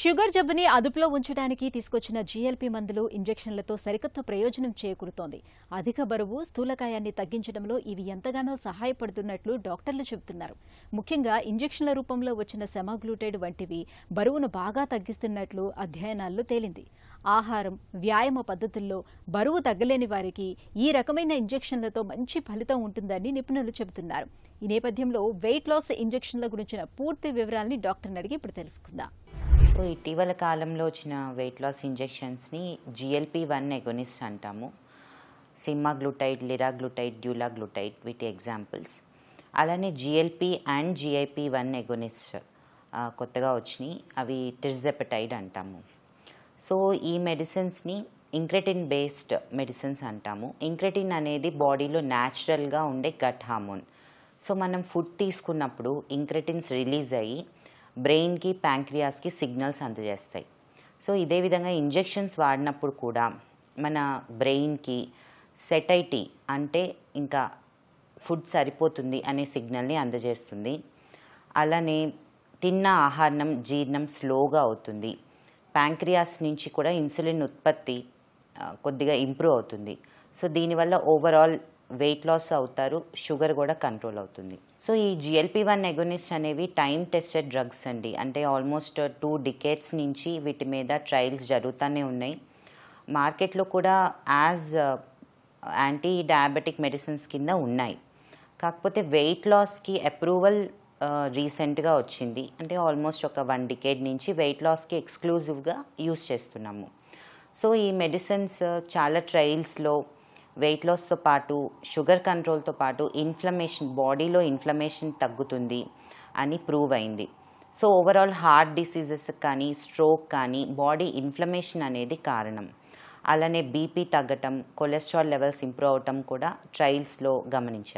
Sugar జబ్బుని అదుపులో ఉంచడానికి తీసుకొచ్చిన జీఎల్పీ మందులు, ఇంజెక్షన్లతో సరికొత్త ప్రయోజనం చేకూరుతోంది. అధిక బరువు, స్థూలకాయాన్ని తగ్గించడంలో ఇవి ఎంతగానో సహాయపడుతున్నట్లు డాక్టర్లు చెబుతున్నారు. ముఖ్యంగా ఇంజెక్షన్ల రూపంలో వచ్చిన సెమాగ్లూటైడ్ వంటివి బరువును బాగా తగ్గిస్తున్నట్లు అధ్యయనాల్లో తేలింది. ఆహారం, వ్యాయామ పద్ధతుల్లో బరువు తగ్గలేని వారికి ఈ రకమైన ఇంజెక్షన్లతో మంచి ఫలితం ఉంటుందని నిపుణులు చెబుతున్నారు. ఈ నేపథ్యంలో వెయిట్ లాస్ ఇంజెక్షన్ల గురించిన పూర్తి వివరాల్ని డాక్టర్ని అడిగి ఇప్పుడు తెలుసుకుందాం. ఇటీవల కాలంలో వచ్చిన వెయిట్ లాస్ ఇంజెక్షన్స్ని GLP-1 ఎగోనిస్ట్ అంటాము. సిమాగ్లూటైడ్, లిరాగ్లూటైడ్, డ్యూలాగ్లూటైడ్ వీటి ఎగ్జాంపుల్స్. అలానే GLP అండ్ GIP-1 ఎగోనిస్ట్ కొత్తగా వచ్చినాయి. అవి టిర్జెపటైడ్ అంటాము. సో ఈ మెడిసిన్స్ని ఇంక్రెటిన్ బేస్డ్ మెడిసిన్స్ అంటాము. ఇంక్రెటిన్ అనేది బాడీలో న్యాచురల్గా ఉండే గట్ హార్మోన్. సో మనం ఫుడ్ తీసుకున్నప్పుడు ఇంక్రెటిన్స్ రిలీజ్ అయ్యి బ్రెయిన్కి, ప్యాంక్రియాస్కి సిగ్నల్స్ అందజేస్తాయి. సో ఇదే విధంగా ఇంజెక్షన్స్ వాడినప్పుడు కూడా మన బ్రెయిన్కి సెటైటీ అంటే ఇంకా ఫుడ్ సరిపోతుంది అనే సిగ్నల్ని అందజేస్తుంది. అలానే తిన్న ఆహారం జీర్ణం స్లోగా అవుతుంది. ప్యాంక్రియాస్ నుంచి కూడా ఇన్సులిన్ ఉత్పత్తి కొద్దిగా ఇంప్రూవ్ అవుతుంది. సో దీనివల్ల ఓవరాల్ వెయిట్ లాస్ అవుతారు, షుగర్ కూడా కంట్రోల్ అవుతుంది. సో ఈ GLP-1 ఎగోనిస్ట్ అనేవి టైం టెస్టెడ్ డ్రగ్స్ అండి. అంటే ఆల్మోస్ట్ 2 డికేడ్స్ నుంచి వీటి మీద ట్రయల్స్ జరుగుతూనే ఉన్నాయి. మార్కెట్లో కూడా యాజ్ యాంటీ డయాబెటిక్ మెడిసిన్స్ కింద ఉన్నాయి. కాకపోతే వెయిట్ లాస్కి అప్రూవల్ రీసెంట్గా వచ్చింది. అంటే ఆల్మోస్ట్ ఒక 1 డికేడ్ నుంచి వెయిట్ లాస్కి ఎక్స్క్లూజివ్గా యూస్ చేస్తున్నాము. సో ఈ మెడిసిన్స్ చాలా ట్రయల్స్లో వెయిట్ లాస్తో పాటు షుగర్ కంట్రోల్తో పాటు ఇన్ఫ్లమేషన్, బాడీలో ఇన్ఫ్లమేషన్ తగ్గుతుంది అని ప్రూవ్ అయింది. సో ఓవరాల్ హార్ట్ డిసీజెస్ కానీ, స్ట్రోక్ కానీ బాడీ ఇన్ఫ్లమేషన్ అనేది కారణం. అలానే BP తగ్గటం, కొలెస్ట్రాల్ లెవెల్స్ ఇంప్రూవ్ అవటం కూడా ట్రయల్స్లో గమనించారు.